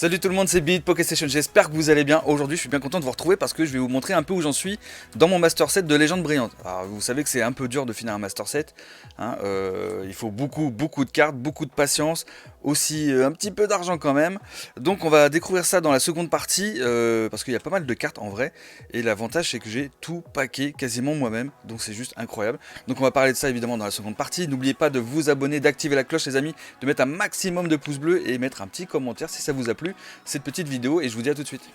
Salut tout le monde, c'est Beat Poké Station, j'espère que vous allez bien. Aujourd'hui je suis bien content de vous retrouver parce que je vais vous montrer un peu où j'en suis dans mon Master Set de Légende Brillante. Alors vous savez que c'est un peu dur de finir un Master Set, hein, il faut beaucoup de cartes, beaucoup de patience, aussi un petit peu d'argent quand même. Donc on va découvrir ça dans la seconde partie parce qu'il y a pas mal de cartes en vrai. Et l'avantage c'est que j'ai tout packé quasiment moi-même, donc c'est juste incroyable. Donc on va parler de ça évidemment dans la seconde partie. N'oubliez pas de vous abonner, d'activer la cloche les amis, de mettre un maximum de pouces bleus et mettre un petit commentaire si ça vous a plu cette petite vidéo et je vous dis à tout de suite.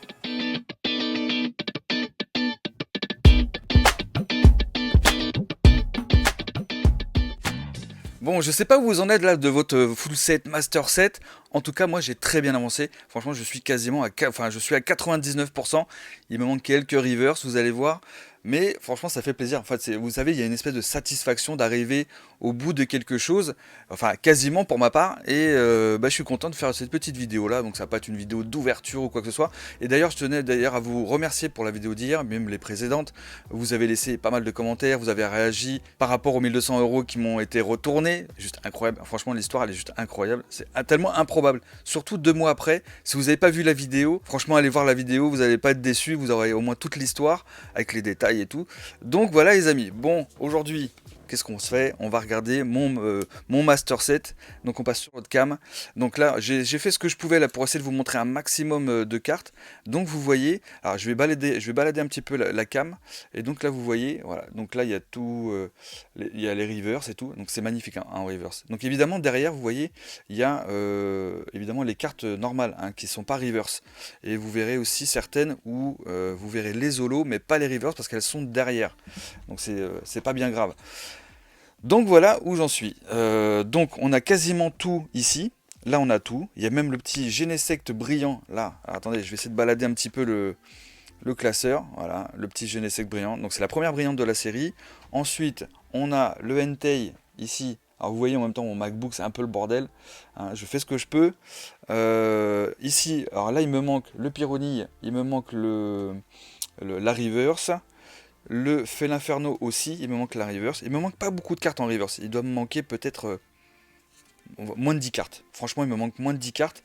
Bon, je sais pas où vous en êtes là de votre full set, master set. En tout cas, moi j'ai très bien avancé. Franchement, je suis quasiment à, je suis à 99%. Il me manque quelques rivers, vous allez voir. Mais franchement, ça fait plaisir. En fait, vous savez, il y a une espèce de satisfaction d'arriver au bout de quelque chose. Enfin, quasiment pour ma part. Et je suis content de faire cette petite vidéo là. Donc, ça va pas être une vidéo d'ouverture ou quoi que ce soit. Et d'ailleurs, je tenais d'ailleurs à vous remercier pour la vidéo d'hier, même les précédentes. Vous avez laissé pas mal de commentaires. Vous avez réagi par rapport aux 1200 € qui m'ont été retournés. Juste incroyable. Franchement, l'histoire, elle est juste incroyable. C'est tellement improbable. Surtout 2 mois après. Si vous n'avez pas vu la vidéo, franchement, allez voir la vidéo. Vous n'allez pas être déçus. Vous aurez au moins toute l'histoire avec les détails et tout. Donc voilà les amis, bon aujourd'hui qu'est-ce qu'on se fait? On va regarder mon master set. Donc on passe sur votre cam. Donc là j'ai fait ce que je pouvais là pour essayer de vous montrer un maximum de cartes. Donc vous voyez, alors je vais balader un petit peu la cam. Et donc là vous voyez, voilà, donc là il y a tout, il y a les reverse et tout. Donc c'est magnifique hein, en reverse. Donc évidemment derrière vous voyez, il y a évidemment les cartes normales hein, qui sont pas reverse. Et vous verrez aussi certaines où vous verrez les holos mais pas les reverse parce qu'elles sont derrière. Donc c'est pas bien grave. Donc voilà où j'en suis. Donc on a quasiment tout ici. Là on a tout. Il y a même le petit Genesect brillant là. Alors, attendez, je vais essayer de balader un petit peu le classeur. Voilà, le petit Genesect brillant. Donc c'est la première brillante de la série. Ensuite on a le Entei ici. Alors vous voyez en même temps mon MacBook c'est un peu le bordel. Hein, je fais ce que je peux. Ici, alors là il me manque le Pyronille, il me manque la Reverse. Le Félin-Inferno aussi, il me manque la reverse. Il me manque pas beaucoup de cartes en reverse. Il doit me manquer peut-être moins de 10 cartes. Franchement, il me manque moins de 10 cartes.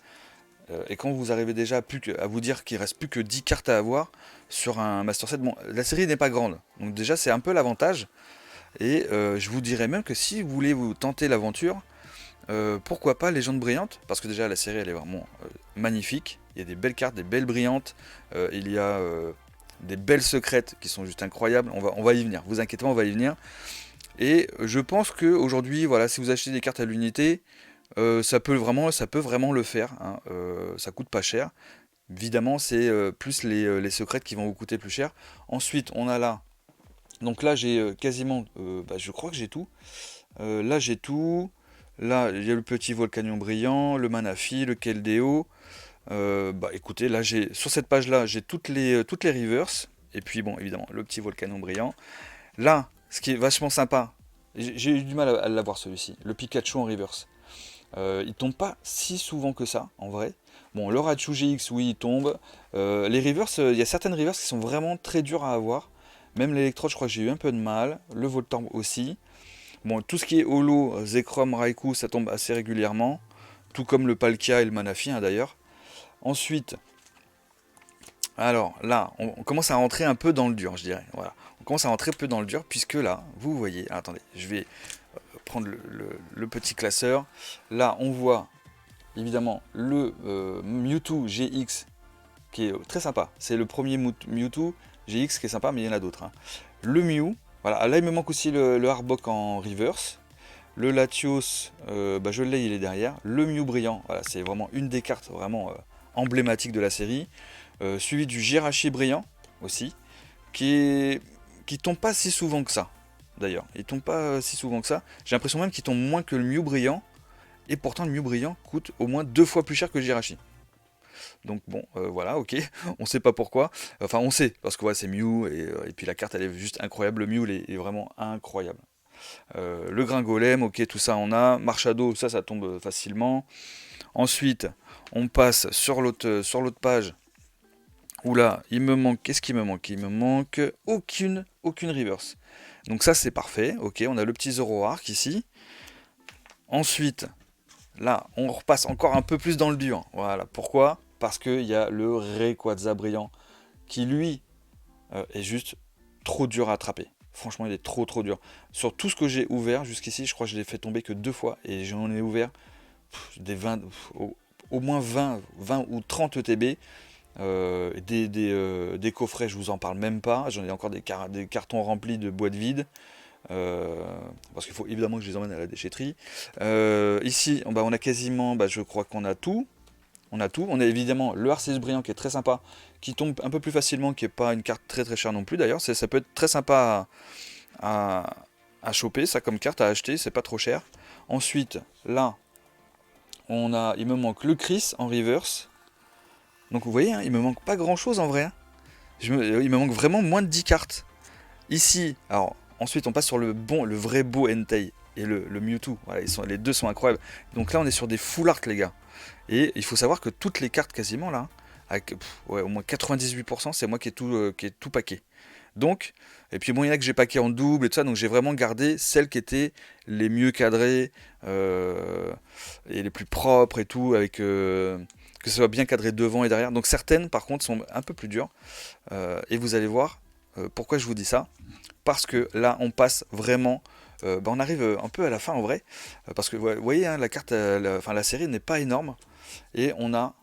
Et quand vous arrivez déjà à vous dire qu'il reste plus que 10 cartes à avoir sur un Master Set, bon, la série n'est pas grande. Donc déjà, c'est un peu l'avantage. Et je vous dirais même que si vous voulez vous tenter l'aventure, pourquoi pas Légende Brillante. Parce que déjà, la série, elle est vraiment magnifique. Il y a des belles cartes, des belles brillantes. Il y a des belles secrètes qui sont juste incroyables. On va y venir, vous inquiétez pas, on va y venir. Et je pense que aujourd'hui, voilà, si vous achetez des cartes à l'unité, ça peut vraiment le faire. Hein. Ça coûte pas cher. Évidemment, c'est plus les secrètes qui vont vous coûter plus cher. Ensuite, on a là. Donc là, j'ai quasiment. Je crois que j'ai tout. Là, j'ai tout. Là, il y a le petit Volcanion brillant, le Manafi, le Keldeo. Écoutez, là j'ai sur cette page là j'ai toutes les reverse et puis bon évidemment le petit volcanon brillant. Là, ce qui est vachement sympa, j'ai eu du mal à l'avoir celui-ci, le Pikachu en reverse. Il tombe pas si souvent que ça en vrai. Bon, le Raichu GX oui il tombe. Les reverse, il y a certaines reverse qui sont vraiment très dures à avoir. Même l'électrode je crois que j'ai eu un peu de mal. Le Voltorb aussi. Bon, tout ce qui est holo, Zekrom, Raikou ça tombe assez régulièrement. Tout comme le Palkia et le Manafi hein, d'ailleurs. Ensuite, alors là, on commence à rentrer un peu dans le dur, je dirais. Voilà. On commence à rentrer un peu dans le dur, puisque là, vous voyez, attendez, je vais prendre le petit classeur. Là, on voit évidemment le Mewtwo GX, qui est très sympa. C'est le premier Mewtwo GX qui est sympa, mais il y en a d'autres. Hein. Le Mew, voilà. Là, il me manque aussi le Arbok en reverse. Le Latios, je l'ai, il est derrière. Le Mew brillant, voilà, c'est vraiment une des cartes vraiment emblématiques de la série. Suivi du Jirachi brillant aussi, qui tombe pas si souvent que ça. D'ailleurs, il tombe pas si souvent que ça. J'ai l'impression même qu'il tombe moins que le Mew brillant, et pourtant le Mew brillant coûte au moins 2 fois plus cher que le Jirachi. Donc bon, voilà, ok, on sait pas pourquoi. Enfin, on sait, parce que ouais, c'est Mew, et puis la carte elle est juste incroyable. Le Mew est vraiment incroyable. Le Gringolem, ok, tout ça on a. Marchado, ça tombe facilement. Ensuite, on passe sur l'autre page. Oula, il me manque, qu'est-ce qu'il me manque? Il me manque aucune reverse. Donc ça c'est parfait, ok, on a le petit Zoroark ici. Ensuite, là, on repasse encore un peu plus dans le dur. Voilà, pourquoi? parce qu'il y a le Rayquaza brillant qui lui est juste trop dur à attraper. Franchement, il est trop dur. Sur tout ce que j'ai ouvert jusqu'ici, je crois que je l'ai fait tomber que 2 fois et j'en ai ouvert des 20, au moins 20 ou 30 ETB. Des coffrets, je vous en parle même pas. J'en ai encore des cartons remplis de boîtes vides. Parce qu'il faut évidemment que je les emmène à la déchetterie. Ici, bah, on a quasiment, bah, je crois qu'on a tout. On a tout. On a évidemment le Arceus brillant qui est très sympa, qui tombe un peu plus facilement, qui n'est pas une carte très chère non plus d'ailleurs. Ça peut être très sympa à choper, ça comme carte à acheter, c'est pas trop cher. Ensuite, là, il me manque le Chris en reverse. Donc vous voyez, hein, il me manque pas grand chose en vrai. Hein. Il me manque vraiment moins de 10 cartes. Ici, alors ensuite on passe sur le vrai beau Entei et le Mewtwo. Voilà, les deux sont incroyables. Donc là on est sur des full art les gars. Et il faut savoir que toutes les cartes quasiment là, avec au moins 98%, c'est moi qui ai tout paqué. Donc, et puis bon, il y en a que j'ai paqué en double et tout ça, donc j'ai vraiment gardé celles qui étaient les mieux cadrées et les plus propres et tout, avec que ce soit bien cadré devant et derrière. Donc certaines par contre sont un peu plus dures. Et vous allez voir pourquoi je vous dis ça. Parce que là on passe vraiment, on arrive un peu à la fin en vrai. Parce que vous voyez, hein, la carte, la série n'est pas énorme. Et on a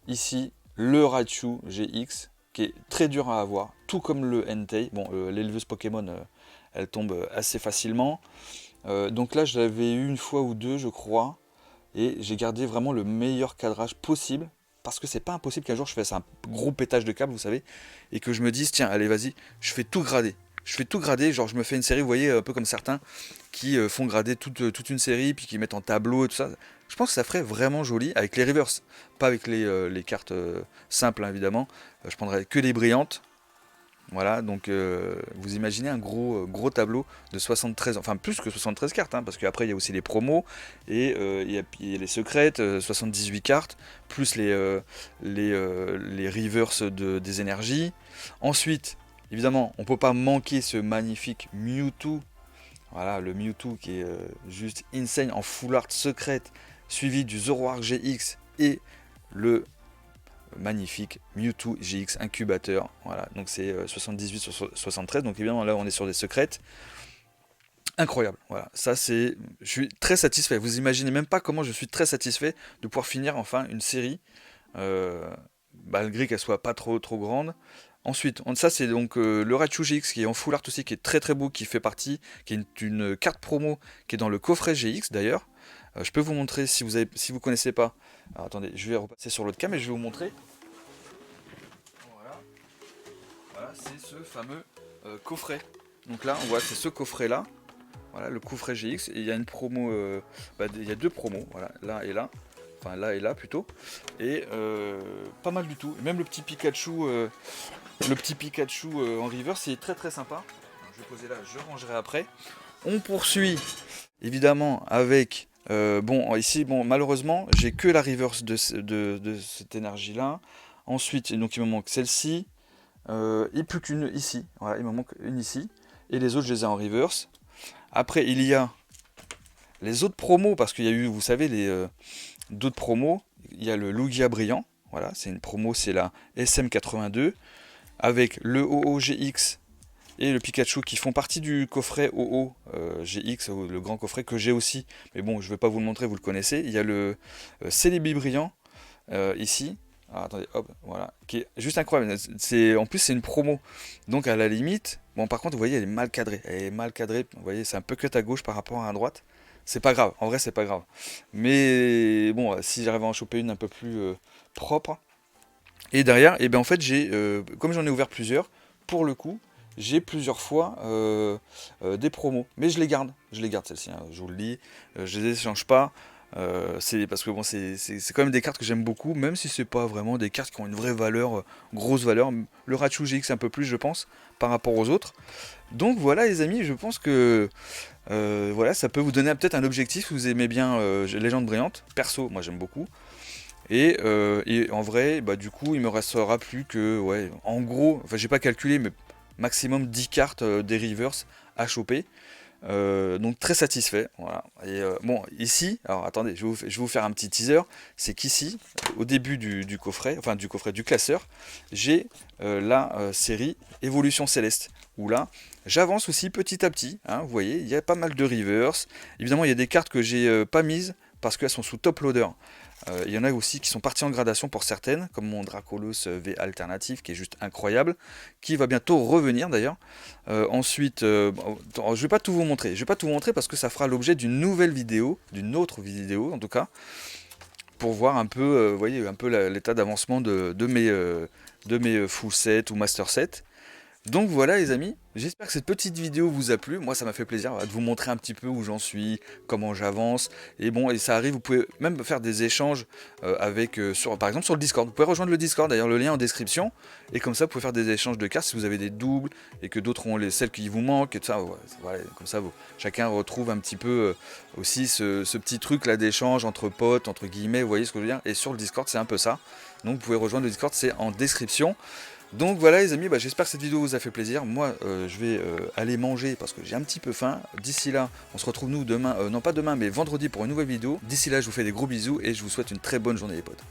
ici le Raichu GX qui est très dur à avoir, tout comme le Entei. Bon, l'éleveuse Pokémon, elle tombe assez facilement. Donc là, je l'avais eu une fois ou deux, je crois. Et j'ai gardé vraiment le meilleur cadrage possible. Parce que c'est pas impossible qu'un jour je fasse un gros pétage de câble, vous savez. Et que je me dise, tiens, allez, vas-y, je fais tout grader. Je fais tout grader, genre je me fais une série, vous voyez, un peu comme certains qui font grader toute une série, puis qui mettent en tableau et tout ça. Je pense que ça ferait vraiment joli avec les reverse, pas avec les cartes simples hein, évidemment. Je prendrais que les brillantes. Voilà, donc vous imaginez un gros tableau de 73, enfin plus que 73 cartes, hein, parce qu'après il y a aussi les promos, et il y a les secrètes, 78 cartes, plus les reverse des énergies. Ensuite, évidemment, on ne peut pas manquer ce magnifique Mewtwo. Voilà, le Mewtwo qui est juste insane en full art secrète, suivi du Zoroark GX et le magnifique Mewtwo GX incubateur. Voilà, donc c'est 78 sur 73. Donc évidemment là on est sur des secrètes. Incroyable. Voilà, ça c'est. Je suis très satisfait. Vous imaginez même pas comment je suis très satisfait de pouvoir finir enfin une série, euh, malgré qu'elle soit pas trop grande. Ensuite, ça c'est donc le Raichu GX qui est en full art aussi, qui est très beau, qui fait partie, qui est une carte promo qui est dans le coffret GX d'ailleurs. Je peux vous montrer si vous connaissez pas. Alors, attendez, je vais repasser sur l'autre cam et je vais vous montrer. Voilà, voilà c'est ce fameux coffret. Donc là, on voit c'est ce coffret là. Voilà, le coffret GX. Et il y a une promo, il y a deux promos, voilà, là et là. Enfin là et là plutôt. Et pas mal du tout. Même le petit Pikachu en river, c'est très sympa. Alors, je vais poser là, je rangerai après. On poursuit évidemment avec ici malheureusement j'ai que la reverse de cette énergie là. Ensuite donc il me manque celle-ci et plus qu'une ici. Voilà, il me manque une ici et les autres je les ai en reverse. Après il y a les autres promos parce qu'il y a eu, vous savez, d'autres promos. Il y a le Lugia brillant. Voilà, c'est une promo, c'est la SM82 avec le OOGX et le Pikachu qui font partie du coffret OO GX, le grand coffret que j'ai aussi, mais bon je ne vais pas vous le montrer, vous le connaissez. Il y a le Celebi brillant ici. Alors, attendez, hop, voilà, qui est juste incroyable. En plus c'est une promo, donc à la limite, bon par contre vous voyez elle est mal cadrée, vous voyez c'est un peu cut à gauche par rapport à droite. C'est pas grave, en vrai c'est pas grave. Mais bon, si j'arrive à en choper une un peu plus propre. Et derrière, en fait j'ai, comme j'en ai ouvert plusieurs, pour le coup, j'ai plusieurs fois des promos, mais je les garde celles-ci, hein, je vous le dis, je les échange pas, c'est parce que bon, c'est quand même des cartes que j'aime beaucoup, même si c'est pas vraiment des cartes qui ont une vraie valeur, grosse valeur. Le Raichu GX un peu plus, je pense, par rapport aux autres. Donc voilà les amis, je pense que voilà, ça peut vous donner peut-être un objectif si vous aimez bien Légende brillante. Perso, moi j'aime beaucoup. Et en vrai, du coup, il me restera plus que, ouais, en gros, enfin j'ai pas calculé, mais maximum 10 cartes des reverse à choper. Donc très satisfait, voilà. Et bon, ici, alors attendez, je vais vous faire un petit teaser. C'est qu'ici, au début du coffret, enfin du coffret du classeur, j'ai la série Évolution Céleste, où là, j'avance aussi petit à petit, hein, vous voyez, il y a pas mal de reverse. Évidemment, il y a des cartes que j'ai pas mises, parce qu'elles sont sous top loader. Il y en a aussi qui sont partis en gradation pour certaines, comme mon Dracolos V alternatif qui est juste incroyable, qui va bientôt revenir d'ailleurs. Ensuite, je vais pas tout vous montrer. Je vais pas tout vous montrer parce que ça fera l'objet d'une nouvelle vidéo, d'une autre vidéo en tout cas, pour voir un peu, vous voyez, un peu l'état d'avancement de mes full set ou master set. Donc voilà les amis, j'espère que cette petite vidéo vous a plu. Moi ça m'a fait plaisir de vous montrer un petit peu où j'en suis, comment j'avance. Et bon, et ça arrive, vous pouvez même faire des échanges avec, par exemple sur le Discord. Vous pouvez rejoindre le Discord, d'ailleurs le lien en description. Et comme ça vous pouvez faire des échanges de cartes si vous avez des doubles et que d'autres ont celles qui vous manquent et tout ça. Voilà, comme ça chacun retrouve un petit peu aussi ce petit truc là d'échange entre potes, entre guillemets, vous voyez ce que je veux dire. Et sur le Discord c'est un peu ça. Donc vous pouvez rejoindre le Discord, c'est en description. Donc voilà les amis, j'espère que cette vidéo vous a fait plaisir. Moi je vais aller manger parce que j'ai un petit peu faim. D'ici là, on se retrouve nous demain, non pas demain mais vendredi pour une nouvelle vidéo. D'ici là je vous fais des gros bisous et je vous souhaite une très bonne journée les potes.